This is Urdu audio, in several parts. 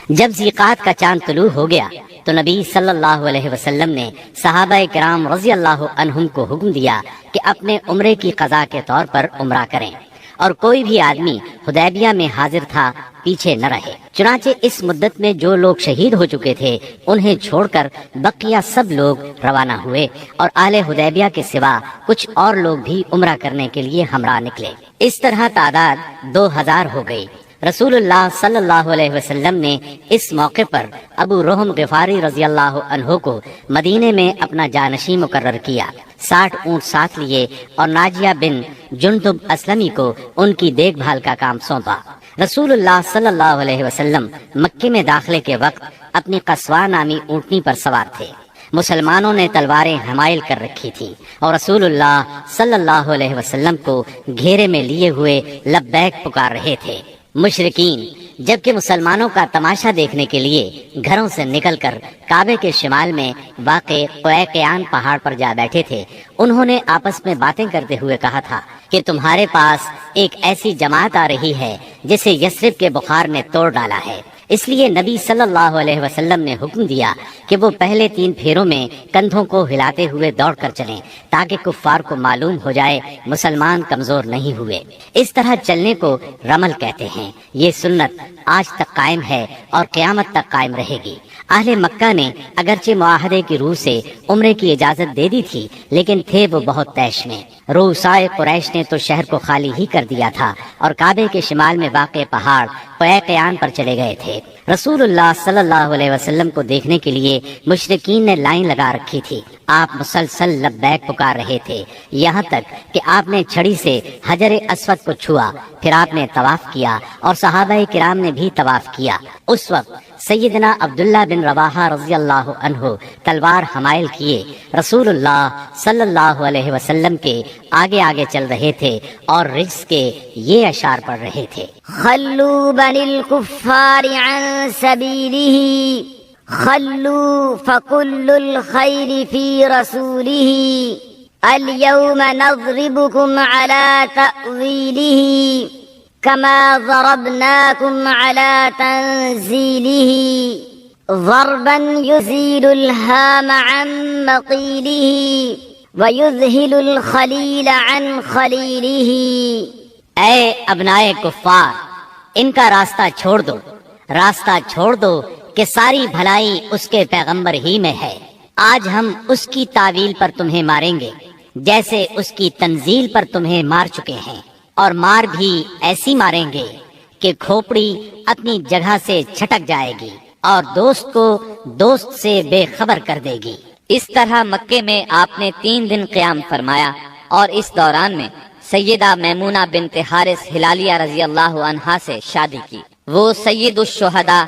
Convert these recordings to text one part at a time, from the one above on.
جب ذیقات کا چاند طلوع ہو گیا تو نبی صلی اللہ علیہ وسلم نے صحابہ کرام رضی اللہ عنہم کو حکم دیا کہ اپنے عمرے کی قضا کے طور پر عمرہ کریں، اور کوئی بھی آدمی حدیبیہ میں حاضر تھا پیچھے نہ رہے۔ چنانچہ اس مدت میں جو لوگ شہید ہو چکے تھے انہیں چھوڑ کر بقیہ سب لوگ روانہ ہوئے، اور اہل حدیبیہ کے سوا کچھ اور لوگ بھی عمرہ کرنے کے لیے ہمراہ نکلے۔ اس طرح تعداد 2000 ہو گئی۔ رسول اللہ صلی اللہ علیہ وسلم نے اس موقع پر ابو رحم غفاری رضی اللہ عنہ کو مدینے میں اپنا جانشین مقرر کیا، 60 اونٹ ساتھ لیے اور ناجیہ بن جندب اسلمی کو ان کی دیکھ بھال کا کام سونپا۔ رسول اللہ صلی اللہ علیہ وسلم مکے میں داخلے کے وقت اپنی قصوہ نامی اونٹنی پر سوار تھے۔ مسلمانوں نے تلواریں حمائل کر رکھی تھی اور رسول اللہ صلی اللہ علیہ وسلم کو گھیرے میں لیے ہوئے لبیک پکار رہے تھے۔ مشرکین جبکہ مسلمانوں کا تماشا دیکھنے کے لیے گھروں سے نکل کر کعبے کے شمال میں واقع قیقیان پہاڑ پر جا بیٹھے تھے، انہوں نے آپس میں باتیں کرتے ہوئے کہا تھا کہ تمہارے پاس ایک ایسی جماعت آ رہی ہے جسے یثرب کے بخار نے توڑ ڈالا ہے۔ اس لیے نبی صلی اللہ علیہ وسلم نے حکم دیا کہ وہ پہلے 3 پھیروں میں کندھوں کو ہلاتے ہوئے دوڑ کر چلیں تاکہ کفار کو معلوم ہو جائے مسلمان کمزور نہیں ہوئے۔ اس طرح چلنے کو رمل کہتے ہیں۔ یہ سنت آج تک قائم ہے اور قیامت تک قائم رہے گی۔ اہل مکہ نے اگرچہ معاہدے کی روح سے عمرے کی اجازت دے دی تھی، لیکن تھے وہ بہت طیش میں۔ رؤسائے قریش نے تو شہر کو خالی ہی کر دیا تھا اور کعبے کے شمال میں واقع پہاڑ قیقیان پر چلے گئے تھے۔ رسول اللہ صلی اللہ علیہ وسلم کو دیکھنے کے لیے مشرکین نے لائن لگا رکھی تھی۔ آپ مسلسل لبیک پکار رہے تھے، یہاں تک کہ آپ نے چھڑی سے حجر اسود کو چھوا، پھر آپ نے طواف کیا اور صحابہ کرام نے بھی طواف کیا۔ اس وقت سیدنا عبداللہ بن رواحہ رضی اللہ عنہ تلوار حمائل کیے رسول اللہ صلی اللہ علیہ وسلم کے آگے آگے چل رہے تھے اور رجز کے یہ اشعار پڑھ رہے تھے: خلوا بنی الکفار عن سبیلہ خلوا فکل الخیر فی رسولہ اليوم نضربکم علی تأویلہ كما ضربناكم على تنزيله ضربا يزيل الهام عن مقيله ويذهل الخليل عن خليله۔ اے ابنائے کفار، ان کا راستہ چھوڑ دو کہ ساری بھلائی اس کے پیغمبر ہی میں ہے۔ آج ہم اس کی تعویل پر تمہیں ماریں گے جیسے اس کی تنزیل پر تمہیں مار چکے ہیں، اور مار بھی ایسی ماریں گے کہ کھوپڑی اپنی جگہ سے چھٹک جائے گی اور دوست کو دوست سے بے خبر کر دے گی۔ اس طرح مکے میں آپ نے 3 دن قیام فرمایا، اور اس دوران میں سیدہ میمونہ بنت حارث ہلالیہ رضی اللہ عنہا سے شادی کی۔ وہ سید الشہداء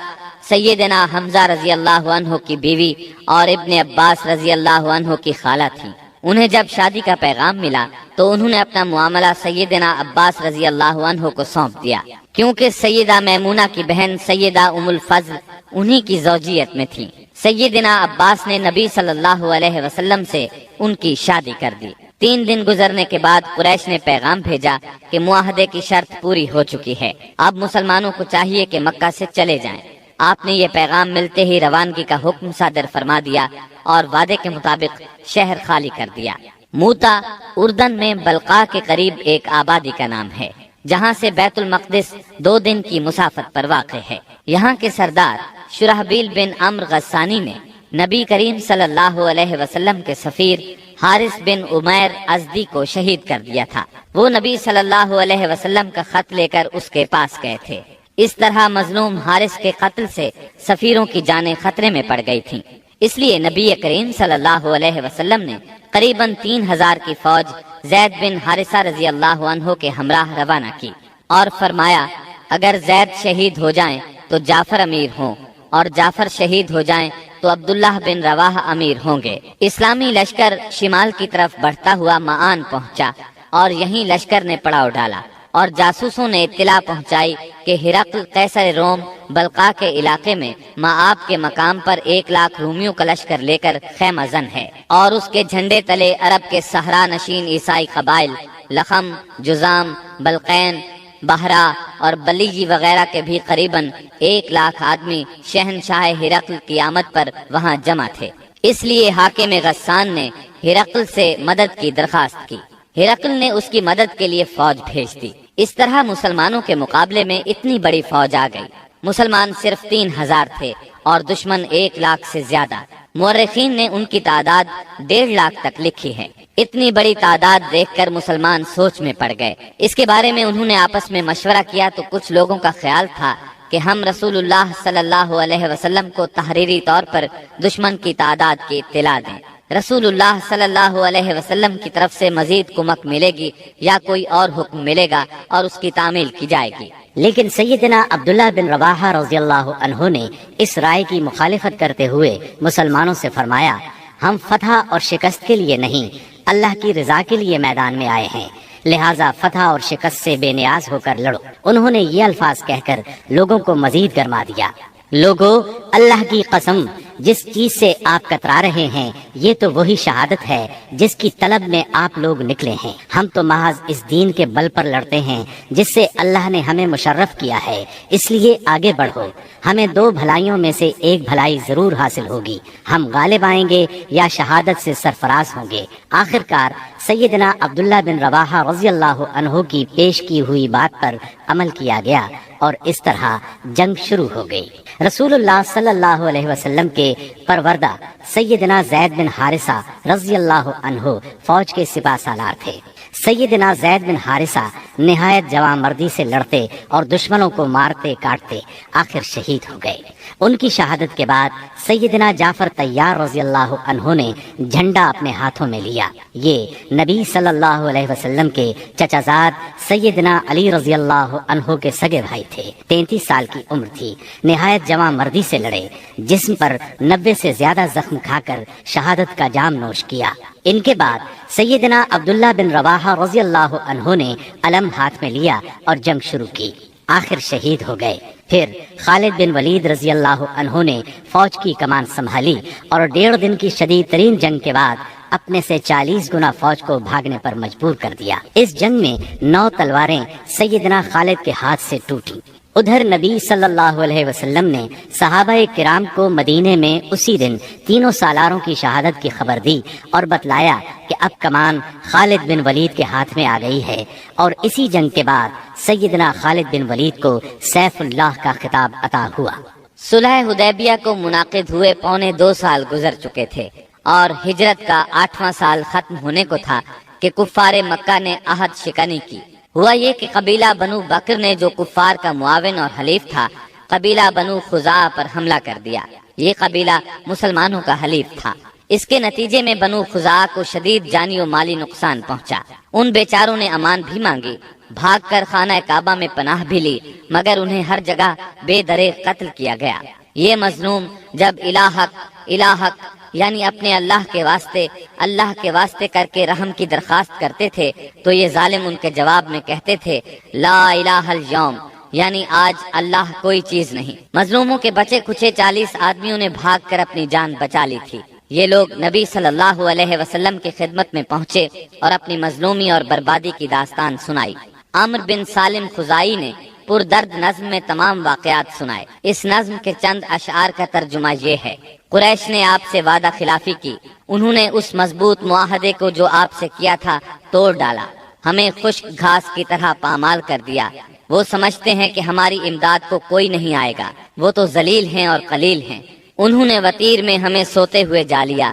سیدنا حمزہ رضی اللہ عنہ کی بیوی اور ابن عباس رضی اللہ عنہ کی خالہ تھیں۔ انہیں جب شادی کا پیغام ملا تو انہوں نے اپنا معاملہ سیدنا عباس رضی اللہ عنہ کو سونپ دیا، کیونکہ سیدہ میمونہ کی بہن سیدہ ام الفضل انہی کی زوجیت میں تھی۔ سیدنا عباس نے نبی صلی اللہ علیہ وسلم سے ان کی شادی کر دی۔ 3 دن گزرنے کے بعد قریش نے پیغام بھیجا کہ معاہدے کی شرط پوری ہو چکی ہے، اب مسلمانوں کو چاہیے کہ مکہ سے چلے جائیں۔ آپ نے یہ پیغام ملتے ہی روانگی کا حکم صادر فرما دیا اور وعدے کے مطابق شہر خالی کر دیا۔ موتا اردن میں بلقاء کے قریب ایک آبادی کا نام ہے، جہاں سے بیت المقدس 2 دن کی مسافت پر واقع ہے۔ یہاں کے سردار شرحبیل بن عمرو غسانی نے نبی کریم صلی اللہ علیہ وسلم کے سفیر حارث بن عمیر ازدی کو شہید کر دیا تھا۔ وہ نبی صلی اللہ علیہ وسلم کا خط لے کر اس کے پاس گئے تھے۔ اس طرح مظلوم حارث کے قتل سے سفیروں کی جانیں خطرے میں پڑ گئی تھیں، اس لیے نبی کریم صلی اللہ علیہ وسلم نے قریباً 3000 کی فوج زید بن حارثہ رضی اللہ عنہ کے ہمراہ روانہ کی اور فرمایا اگر زید شہید ہو جائیں تو جعفر امیر ہوں، اور جعفر شہید ہو جائیں تو عبداللہ بن رواحہ امیر ہوں گے۔ اسلامی لشکر شمال کی طرف بڑھتا ہوا معان پہنچا اور یہیں لشکر نے پڑاؤ ڈالا، اور جاسوسوں نے اطلاع پہنچائی کہ ہرقل قیصر روم بلقاء کے علاقے میں مآب کے مقام پر 1,00,000 رومیوں کا لشکر لے کر خیمہ زن ہے، اور اس کے جھنڈے تلے عرب کے صحرا نشین عیسائی قبائل لخم، جزام، بلقین، بہرا اور بلیجی وغیرہ کے بھی قریباً 1,00,000 آدمی شہنشاہ ہرقل کی آمد پر وہاں جمع تھے۔ اس لیے حاکم غسان نے ہرقل سے مدد کی درخواست کی۔ ہرقل نے اس کی مدد کے لیے فوج بھیج دی۔ اس طرح مسلمانوں کے مقابلے میں اتنی بڑی فوج آ گئی۔ مسلمان صرف 3,000 تھے اور دشمن 1,00,000 سے زیادہ۔ مورخین نے ان کی تعداد 1,50,000 تک لکھی ہے۔ اتنی بڑی تعداد دیکھ کر مسلمان سوچ میں پڑ گئے۔ اس کے بارے میں انہوں نے آپس میں مشورہ کیا تو کچھ لوگوں کا خیال تھا کہ ہم رسول اللہ صلی اللہ علیہ وسلم کو تحریری طور پر دشمن کی تعداد کی اطلاع دیں۔ رسول اللہ صلی اللہ علیہ وسلم کی طرف سے مزید کمک ملے گی یا کوئی اور حکم ملے گا اور اس کی تعمیل کی جائے گی۔ لیکن سیدنا عبداللہ بن رواحہ رضی اللہ عنہ نے اس رائے کی مخالفت کرتے ہوئے مسلمانوں سے فرمایا، ہم فتح اور شکست کے لیے نہیں، اللہ کی رضا کے لیے میدان میں آئے ہیں، لہٰذا فتح اور شکست سے بے نیاز ہو کر لڑو۔ انہوں نے یہ الفاظ کہہ کر لوگوں کو مزید گرما دیا، لوگو اللہ کی قسم، جس چیز سے آپ کترا رہے ہیں یہ تو وہی شہادت ہے جس کی طلب میں آپ لوگ نکلے ہیں۔ ہم تو محض اس دین کے بل پر لڑتے ہیں جس سے اللہ نے ہمیں مشرف کیا ہے، اس لیے آگے بڑھو، ہمیں 2 بھلائیوں میں سے ایک بھلائی ضرور حاصل ہوگی، ہم غالب آئیں گے یا شہادت سے سرفراز ہوں گے۔ آخر کار سیدنا عبداللہ بن رواحہ رضی اللہ عنہ کی پیش کی ہوئی بات پر عمل کیا گیا اور اس طرح جنگ شروع ہو گئی۔ رسول اللہ صلی اللہ علیہ وسلم کے پروردہ سیدنا زید بن حارثہ رضی اللہ عنہ فوج کے سپہ سالار تھے۔ سیدنا زید بن حارثہ نہایت جواں مردی سے لڑتے اور دشمنوں کو مارتے کاٹتے آخر شہید ہو گئے۔ ان کی شہادت کے بعد سیدنا جعفر طیار رضی اللہ عنہ نے جھنڈا اپنے ہاتھوں میں لیا۔ یہ نبی صلی اللہ علیہ وسلم کے چچا زاد سیدنا علی رضی اللہ عنہ کے سگے بھائی تھے۔ 33 سال کی عمر تھی، نہایت جواں مردی سے لڑے، جسم پر 90 سے زیادہ زخم کھا کر شہادت کا جام نوش کیا۔ ان کے بعد سیدنا عبداللہ بن رواحہ رضی اللہ عنہ نے علم ہاتھ میں لیا اور جنگ شروع کی، آخر شہید ہو گئے۔ پھر خالد بن ولید رضی اللہ عنہ نے فوج کی کمان سنبھالی اور 1.5 دن کی شدید ترین جنگ کے بعد اپنے سے 40 گنا فوج کو بھاگنے پر مجبور کر دیا۔ اس جنگ میں 9 تلواریں سیدنا خالد کے ہاتھ سے ٹوٹی۔ ادھر نبی صلی اللہ علیہ وسلم نے صحابہ کرام کو مدینے میں اسی دن 3 سالاروں کی شہادت کی خبر دی اور بتلایا کہ اب کمان خالد بن ولید کے ہاتھ میں آ گئی ہے، اور اسی جنگ کے بعد سیدنا خالد بن ولید کو سیف اللہ کا خطاب عطا ہوا۔ صلح حدیبیہ کو منعقد ہوئے 2.25 سال گزر چکے تھے اور ہجرت کا 8واں سال ختم ہونے کو تھا کہ کفار مکہ نے عہد شکنی کی۔ ہوا یہ کہ قبیلہ بنو بکر نے، جو کفار کا معاون اور حلیف تھا، قبیلہ بنو خزاعہ پر حملہ کر دیا۔ یہ قبیلہ مسلمانوں کا حلیف تھا۔ اس کے نتیجے میں بنو خزاعہ کو شدید جانی و مالی نقصان پہنچا۔ ان بیچاروں نے امان بھی مانگی، بھاگ کر خانہ کعبہ میں پناہ بھی لی، مگر انہیں ہر جگہ بے دریغ قتل کیا گیا۔ یہ مظلوم جب الہک یعنی اپنے اللہ کے واسطے کر کے رحم کی درخواست کرتے تھے تو یہ ظالم ان کے جواب میں کہتے تھے لا الہ الیوم، یعنی آج اللہ کوئی چیز نہیں۔ مظلوموں کے بچے کچھے 40 آدمیوں نے بھاگ کر اپنی جان بچا لی تھی۔ یہ لوگ نبی صلی اللہ علیہ وسلم کی خدمت میں پہنچے اور اپنی مظلومی اور بربادی کی داستان سنائی۔ عمرو بن سالم خزائی نے پردرد نظم میں تمام واقعات سنائے۔ اس نظم کے چند اشعار کا ترجمہ یہ ہے: قریش نے آپ سے وعدہ خلافی کی، انہوں نے اس مضبوط معاہدے کو جو آپ سے کیا تھا توڑ ڈالا، ہمیں خشک گھاس کی طرح پامال کر دیا۔ وہ سمجھتے ہیں کہ ہماری امداد کو کوئی نہیں آئے گا، وہ تو ذلیل ہیں اور قلیل ہیں۔ انہوں نے وطیر میں ہمیں سوتے ہوئے جا لیا،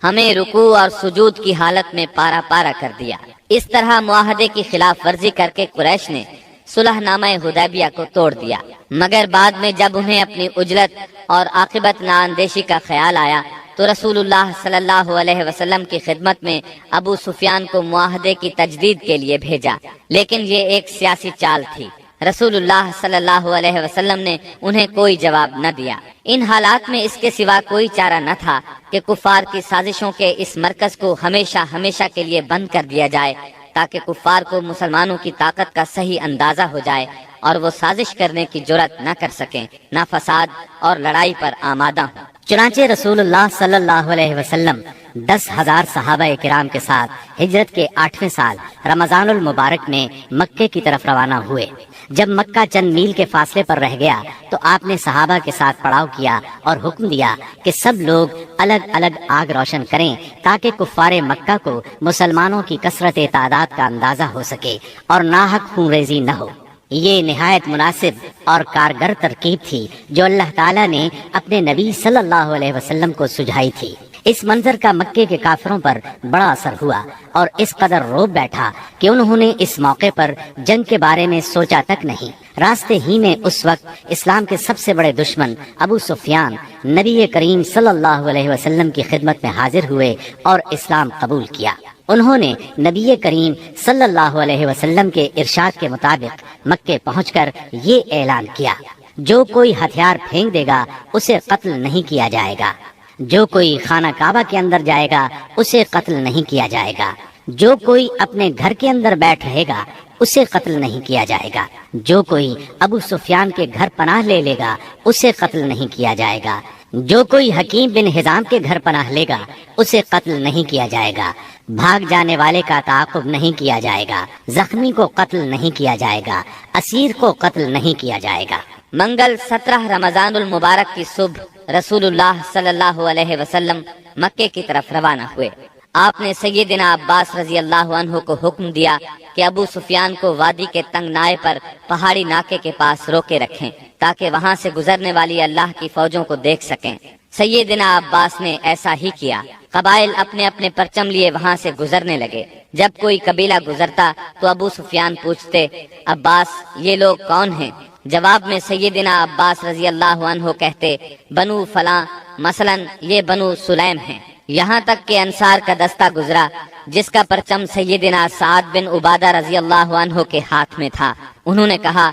ہمیں رکوع اور سجود کی حالت میں پارا پارا کر دیا۔ اس طرح معاہدے کی خلاف ورزی کر کے قریش نے صلح نامہ حدیبیہ کو توڑ دیا، مگر بعد میں جب انہیں اپنی عجلت اور عاقبت نااندیشی کا خیال آیا تو رسول اللہ صلی اللہ علیہ وسلم کی خدمت میں ابو سفیان کو معاہدے کی تجدید کے لیے بھیجا، لیکن یہ ایک سیاسی چال تھی۔ رسول اللہ صلی اللہ علیہ وسلم نے انہیں کوئی جواب نہ دیا۔ ان حالات میں اس کے سوا کوئی چارہ نہ تھا کہ کفار کی سازشوں کے اس مرکز کو ہمیشہ کے لیے بند کر دیا جائے، تاکہ کفار کو مسلمانوں کی طاقت کا صحیح اندازہ ہو جائے اور وہ سازش کرنے کی جرأت نہ کر سکیں، نہ فساد اور لڑائی پر آمادہ ہوں۔ چنانچہ رسول اللہ صلی اللہ علیہ وسلم 10,000 صحابہ کرام کے ساتھ ہجرت کے 8ویں سال رمضان المبارک میں مکے کی طرف روانہ ہوئے۔ جب مکہ چند میل کے فاصلے پر رہ گیا تو آپ نے صحابہ کے ساتھ پڑاؤ کیا اور حکم دیا کہ سب لوگ الگ الگ آگ روشن کریں تاکہ کفار مکہ کو مسلمانوں کی کثرت تعداد کا اندازہ ہو سکے اور ناحق خون ریزی نہ ہو۔ یہ نہایت مناسب اور کارگر ترکیب تھی جو اللہ تعالیٰ نے اپنے نبی صلی اللہ علیہ وسلم کو سجھائی تھی۔ اس منظر کا مکے کے کافروں پر بڑا اثر ہوا اور اس قدر روب بیٹھا کہ انہوں نے اس موقع پر جنگ کے بارے میں سوچا تک نہیں۔ راستے ہی میں اس وقت اسلام کے سب سے بڑے دشمن ابو سفیان نبی کریم صلی اللہ علیہ وسلم کی خدمت میں حاضر ہوئے اور اسلام قبول کیا۔ انہوں نے نبی کریم صلی اللہ علیہ وسلم کے ارشاد کے مطابق مکے پہنچ کر یہ اعلان کیا، جو کوئی ہتھیار پھینک دے گا اسے قتل نہیں کیا جائے گا، جو کوئی خانہ کعبہ کے اندر جائے گا اسے قتل نہیں کیا جائے گا، جو کوئی اپنے گھر کے اندر بیٹھ رہے گا اسے قتل نہیں کیا جائے گا، جو کوئی ابو سفیان کے گھر پناہ لے لے گا اسے قتل نہیں کیا جائے گا، جو کوئی حکیم بن حزام کے گھر پناہ لے گا اسے قتل نہیں کیا جائے گا، بھاگ جانے والے کا تعاقب نہیں کیا جائے گا، زخمی کو قتل نہیں کیا جائے گا، اسیر کو قتل نہیں کیا جائے گا۔ منگل 17 رمضان المبارک کی صبح رسول اللہ صلی اللہ علیہ وسلم مکے کی طرف روانہ ہوئے۔ آپ نے سیدنا عباس رضی اللہ عنہ کو حکم دیا کہ ابو سفیان کو وادی کے تنگ نائے پر پہاڑی ناکے کے پاس روکے رکھیں تاکہ وہاں سے گزرنے والی اللہ کی فوجوں کو دیکھ سکیں۔ سیدنا عباس نے ایسا ہی کیا۔ قبائل اپنے اپنے پرچم لیے وہاں سے گزرنے لگے۔ جب کوئی قبیلہ گزرتا تو ابو سفیان پوچھتے، عباس یہ لوگ کون ہیں؟ جواب میں سیدنا عباس رضی اللہ عنہ کہتے، بنو فلاں، مثلا یہ بنو سلیم ہیں۔ یہاں تک کہ انصار کا دستہ گزرا جس کا پرچم سیدنا سعد بن عبادہ رضی اللہ عنہ کے ہاتھ میں تھا۔ انہوں نے کہا،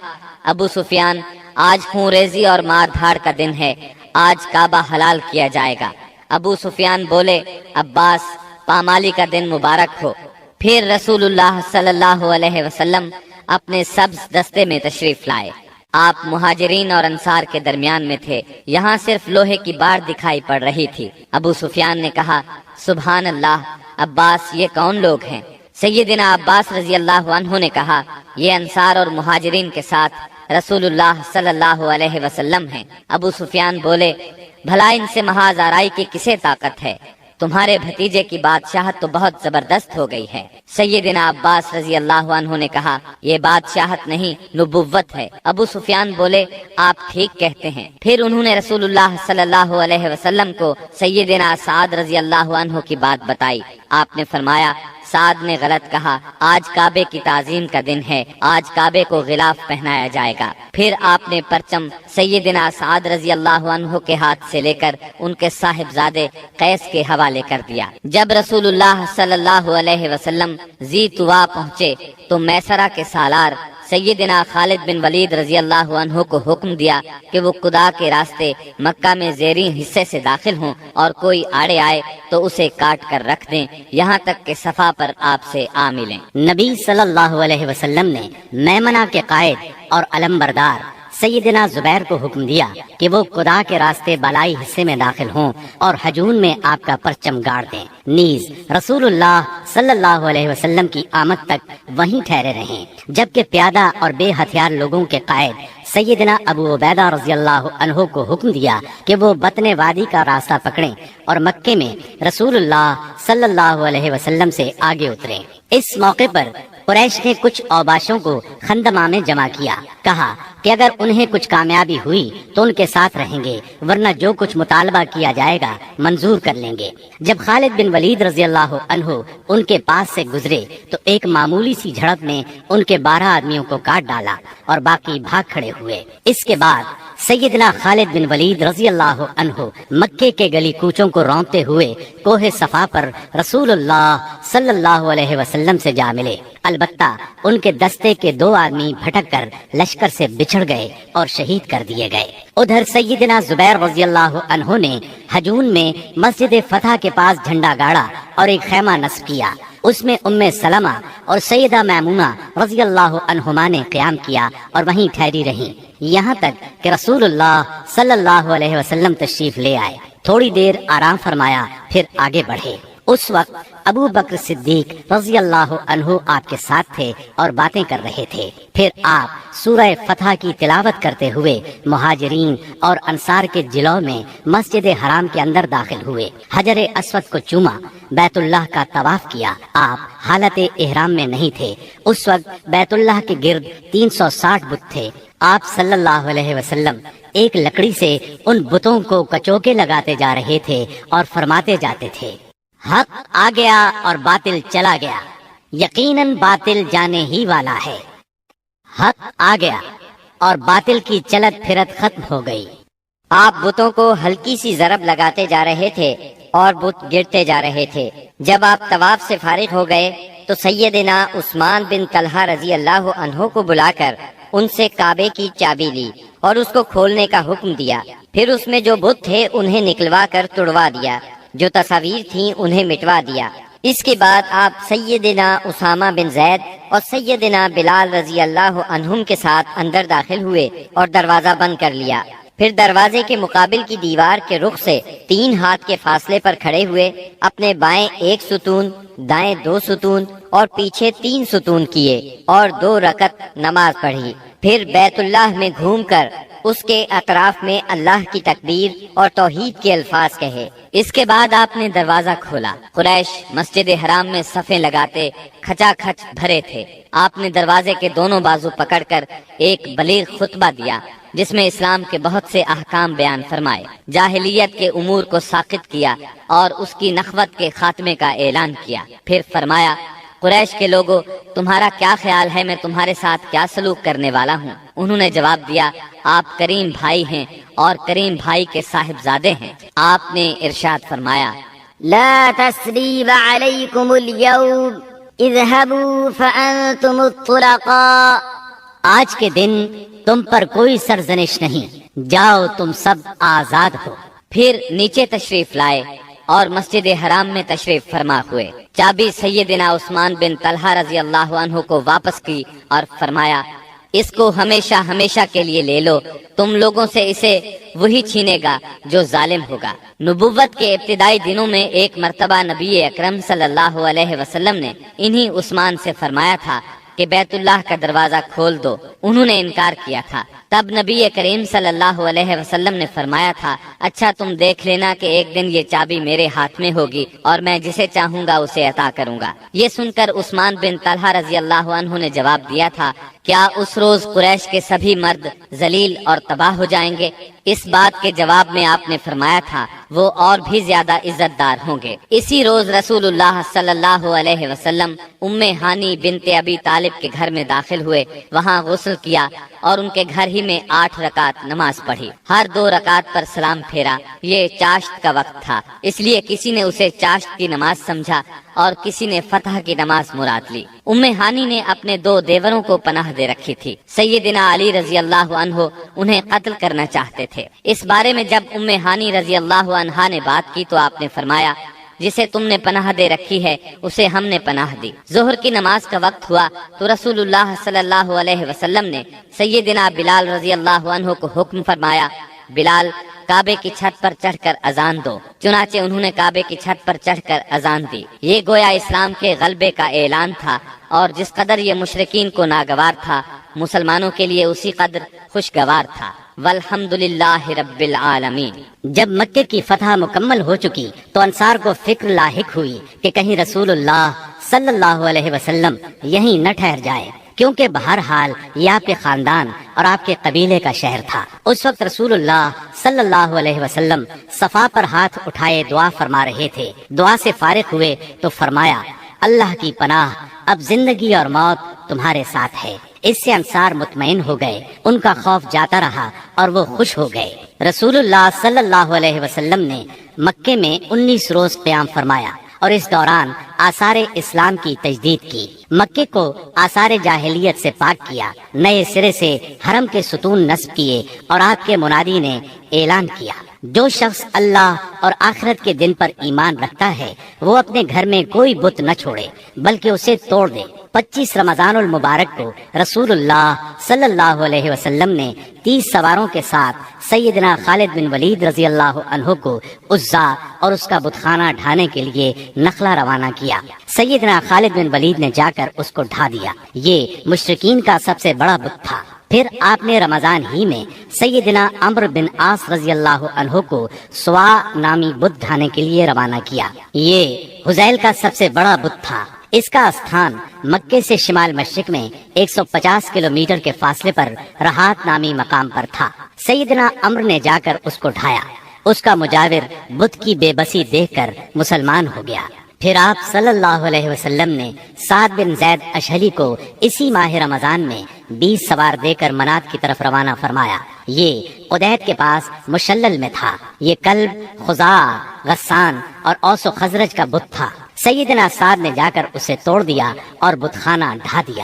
ابو سفیان آج خون ریزی اور مار دھاڑ کا دن ہے، آج کعبہ حلال کیا جائے گا۔ ابو سفیان بولے، عباس پامالی کا دن مبارک ہو۔ پھر رسول اللہ صلی اللہ علیہ وسلم اپنے سبز دستے میں تشریف لائے۔ آپ مہاجرین اور انصار کے درمیان میں تھے۔ یہاں صرف لوہے کی بار دکھائی پڑ رہی تھی۔ ابو سفیان نے کہا، سبحان اللہ، عباس یہ کون لوگ ہیں؟ سیدنا عباس رضی اللہ عنہ نے کہا، یہ انصار اور مہاجرین کے ساتھ رسول اللہ صلی اللہ علیہ وسلم ہیں۔ ابو سفیان بولے، بھلا ان سے محاذ آرائی کی کسے طاقت ہے؟ تمہارے بھتیجے کی بادشاہت تو بہت زبردست ہو گئی ہے۔ سیدنا عباس رضی اللہ عنہ نے کہا، یہ بادشاہت نہیں نبوت ہے۔ ابو سفیان بولے، آپ ٹھیک کہتے ہیں۔ پھر انہوں نے رسول اللہ صلی اللہ علیہ وسلم کو سیدنا سعد رضی اللہ عنہ کی بات بتائی۔ آپ نے فرمایا، سعد نے غلط کہا، آج کعبے کی تعظیم کا دن ہے، آج کعبے کو غلاف پہنایا جائے گا۔ پھر آپ نے پرچم سیدنا سعد رضی اللہ عنہ کے ہاتھ سے لے کر ان کے صاحبزادے قیس کے حوالے کر دیا۔ جب رسول اللہ صلی اللہ علیہ وسلم ذی طوا پہنچے تو میسرہ کے سالار سیدنا خالد بن ولید رضی اللہ عنہ کو حکم دیا کہ وہ قدا کے راستے مکہ میں زیریں حصے سے داخل ہوں اور کوئی آڑے آئے تو اسے کاٹ کر رکھ دیں یہاں تک کہ صفا پر آپ سے آ ملیں۔ نبی صلی اللہ علیہ وسلم نے میمنہ کے قائد اور علمبردار سیدنا زبیر کو حکم دیا کہ وہ قدا کے راستے بالائی حصے میں داخل ہوں اور حجون میں آپ کا پرچم گاڑ دیں، نیز رسول اللہ صلی اللہ علیہ وسلم کی آمد تک وہیں ٹھہرے رہیں، جبکہ پیادہ اور بے ہتھیار لوگوں کے قائد سیدنا ابو عبیدہ رضی اللہ عنہ کو حکم دیا کہ وہ بطن وادی کا راستہ پکڑیں اور مکے میں رسول اللہ صلی اللہ علیہ وسلم سے آگے اتریں۔ اس موقع پر قریش نے کچھ اوباشوں کو خندمہ میں جمع کیا، کہا کہ اگر انہیں کچھ کامیابی ہوئی تو ان کے ساتھ رہیں گے، ورنہ جو کچھ مطالبہ کیا جائے گا منظور کر لیں گے۔ جب خالد بن ولید رضی اللہ عنہ ان کے پاس سے گزرے تو ایک معمولی سی جھڑپ میں ان کے 12 آدمیوں کو کاٹ ڈالا اور باقی بھاگ کھڑے ہوئے۔ اس کے بعد سیدنا خالد بن ولید رضی اللہ عنہ مکے کے گلی کوچوں کو رونتے ہوئے کوہ صفا پر رسول اللہ صلی اللہ علیہ وسلم سے جا ملے۔ البتہ ان کے دستے کے 2 آدمی بھٹک کر لشکر سے بچھڑ گئے اور شہید کر دیے گئے۔ ادھر سیدنا زبیر رضی اللہ عنہ نے حجون میں مسجد فتح کے پاس جھنڈا گاڑا اور ایک خیمہ نصب کیا۔ اس میں ام سلمہ اور سیدہ میمونہ رضی اللہ عنہما نے قیام کیا اور وہیں ٹھہری رہیں یہاں تک کہ رسول اللہ صلی اللہ علیہ وسلم تشریف لے آئے۔ تھوڑی دیر آرام فرمایا، پھر آگے بڑھے۔ اس وقت ابو بکر صدیق رضی اللہ عنہ آپ کے ساتھ تھے اور باتیں کر رہے تھے۔ پھر آپ سورہ فتح کی تلاوت کرتے ہوئے مہاجرین اور انصار کے جلوہ میں مسجد حرام کے اندر داخل ہوئے، حجر اسود کو چوما، بیت اللہ کا طواف کیا۔ آپ حالت احرام میں نہیں تھے۔ اس وقت بیت اللہ کے گرد 360 بت تھے۔ آپ صلی اللہ علیہ وسلم ایک لکڑی سے ان بتوں کو کچوکے لگاتے جا رہے تھے اور فرماتے جاتے تھے، حق آ گیا اور باطل چلا گیا، یقیناً باطل جانے ہی والا ہے۔ حق آ گیا اور باطل کی چلت پھرت ختم ہو گئی۔ آپ بتوں کو ہلکی سی ضرب لگاتے جا رہے تھے اور بت گرتے جا رہے تھے۔ جب آپ طواف سے فارغ ہو گئے تو سیدنا عثمان بن طلحہ رضی اللہ عنہ کو بلا کر ان سے کعبے کی چابی لی اور اس کو کھولنے کا حکم دیا۔ پھر اس میں جو بت تھے انہیں نکلوا کر توڑوا دیا، جو تصاویر تھیں انہیں مٹوا دیا۔ اس کے بعد آپ سیدنا اسامہ بن زید اور سیدنا بلال رضی اللہ عنہم کے ساتھ اندر داخل ہوئے اور دروازہ بند کر لیا۔ پھر دروازے کے مقابل کی دیوار کے رخ سے 3 ہاتھ کے فاصلے پر کھڑے ہوئے اپنے بائیں 1 ستون، دائیں 2 ستون اور پیچھے 3 ستون کیے اور 2 رکعت نماز پڑھی۔ پھر بیت اللہ میں گھوم کر اس کے اطراف میں اللہ کی تکبیر اور توحید کے الفاظ کہے۔ اس کے بعد آپ نے دروازہ کھولا۔ قریش مسجد حرام میں صفیں لگاتے کھچا کھچ بھرے تھے۔ آپ نے دروازے کے دونوں بازو پکڑ کر ایک بلیغ خطبہ دیا جس میں اسلام کے بہت سے احکام بیان فرمائے، جاہلیت کے امور کو ساقط کیا اور اس کی نخوت کے خاتمے کا اعلان کیا۔ پھر فرمایا، قریش کے لوگوں، تمہارا کیا خیال ہے میں تمہارے ساتھ کیا سلوک کرنے والا ہوں؟ انہوں نے جواب دیا، آپ کریم بھائی ہیں اور کریم بھائی کے صاحبزادے ہیں۔ آپ نے ارشاد فرمایا، لا تثريب عليكم اليوم اذهبوا فأنتم الطلقاء۔ آج کے دن تم پر کوئی سرزنش نہیں، جاؤ تم سب آزاد ہو۔ پھر نیچے تشریف لائے اور مسجد حرام میں تشریف فرما ہوئے۔ چابی سیدنا عثمان بن طلحہ رضی اللہ عنہ کو واپس کی اور فرمایا، اس کو ہمیشہ ہمیشہ کے لیے لے لو، تم لوگوں سے اسے وہی چھینے گا جو ظالم ہوگا۔ نبوت کے ابتدائی دنوں میں ایک مرتبہ نبی اکرم صلی اللہ علیہ وسلم نے انہی عثمان سے فرمایا تھا کہ بیت اللہ کا دروازہ کھول دو۔ انہوں نے انکار کیا تھا۔ تب نبی کریم صلی اللہ علیہ وسلم نے فرمایا تھا، اچھا تم دیکھ لینا کہ ایک دن یہ چابی میرے ہاتھ میں ہوگی اور میں جسے چاہوں گا اسے عطا کروں گا۔ یہ سن کر عثمان بن طلحہ رضی اللہ عنہ نے جواب دیا تھا، کیا اس روز قریش کے سبھی مرد ذلیل اور تباہ ہو جائیں گے؟ اس بات کے جواب میں آپ نے فرمایا تھا، وہ اور بھی زیادہ عزت دار ہوں گے۔ اسی روز رسول اللہ صلی اللہ علیہ وسلم ام ہانی بنت ابی طالب کے گھر میں داخل ہوئے، وہاں غسل کیا اور ان کے گھر ہی میں 8 رکعت نماز پڑھی۔ ہر 2 رکعت پر سلام پھیرا۔ یہ چاشت کا وقت تھا، اس لیے کسی نے اسے چاشت کی نماز سمجھا اور کسی نے فتح کی نماز مراد لی۔ ام ہانی نے اپنے 2 دیوروں کو پناہ دے رکھی تھی۔ سیدنا علی رضی اللہ عنہ انہیں قتل کرنا چاہتے تھے۔ اس بارے میں جب ام ہانی رضی اللہ عنہا نے بات کی تو آپ نے فرمایا، جسے تم نے پناہ دے رکھی ہے اسے ہم نے پناہ دی۔ ظہر کی نماز کا وقت ہوا تو رسول اللہ صلی اللہ علیہ وسلم نے سیدنا بلال رضی اللہ عنہ کو حکم فرمایا، بلال کعبے کی چھت پر چڑھ کر اذان دو۔ چنانچہ انہوں نے کعبے کی چھت پر چڑھ کر اذان دی۔ یہ گویا اسلام کے غلبے کا اعلان تھا، اور جس قدر یہ مشرکین کو ناگوار تھا، مسلمانوں کے لیے اسی قدر خوشگوار تھا۔ والحمدللہ رب العالمین۔ جب مکے کی فتح مکمل ہو چکی تو انصار کو فکر لاحق ہوئی کہ کہیں رسول اللہ صلی اللہ علیہ وسلم یہیں نہ ٹھہر جائے، کیونکہ بہرحال یہ آپ کے خاندان اور آپ کے قبیلے کا شہر تھا۔ اس وقت رسول اللہ صلی اللہ علیہ وسلم صفا پر ہاتھ اٹھائے دعا فرما رہے تھے۔ دعا سے فارغ ہوئے تو فرمایا، اللہ کی پناہ، اب زندگی اور موت تمہارے ساتھ ہے۔ اس سے انصار مطمئن ہو گئے، ان کا خوف جاتا رہا اور وہ خوش ہو گئے۔ رسول اللہ صلی اللہ علیہ وسلم نے مکے میں 19 روز قیام فرمایا اور اس دوران آثار اسلام کی تجدید کی۔ مکے کو آثار جاہلیت سے پاک کیا، نئے سرے سے حرم کے ستون نصب کیے اور آپ کے منادی نے اعلان کیا، جو شخص اللہ اور آخرت کے دن پر ایمان رکھتا ہے وہ اپنے گھر میں کوئی بت نہ چھوڑے بلکہ اسے توڑ دے۔ 25 رمضان المبارک کو رسول اللہ صلی اللہ علیہ وسلم نے 30 سواروں کے ساتھ سیدنا خالد بن ولید رضی اللہ عنہ کو عزا اور اس کا بت خانہ ڈھانے کے لیے نخلا روانہ کیا۔ سیدنا خالد بن ولید نے جا کر اس کو ڈھا دیا۔ یہ مشرکین کا سب سے بڑا بت تھا۔ پھر آپ نے رمضان ہی میں سیدنا عمرو بن عاص رضی اللہ عنہ کو سوا نامی بت ڈھانے کے لیے روانہ کیا۔ یہ حذیل کا سب سے بڑا بت تھا۔ اس کا استھان مکے سے شمال مشرق میں 150 کلومیٹر کے فاصلے پر رہات نامی مقام پر تھا۔ سیدنا عمرو نے جا کر اس کو ڈھایا۔ اس کا مجاور بت کی بے بسی دیکھ کر مسلمان ہو گیا۔ پھر آپ صلی اللہ علیہ وسلم نے سعد بن زید اشہلی کو اسی ماہ رمضان میں 20 سوار دے کر منات کی طرف روانہ فرمایا۔ یہ قدید کے پاس مشلل میں تھا۔ یہ کلب، خزاع، غسان اور اوس و خزرج کا بت تھا۔ سیدنا سعد نے جا کر اسے توڑ دیا اور بت خانہ ڈھا دیا۔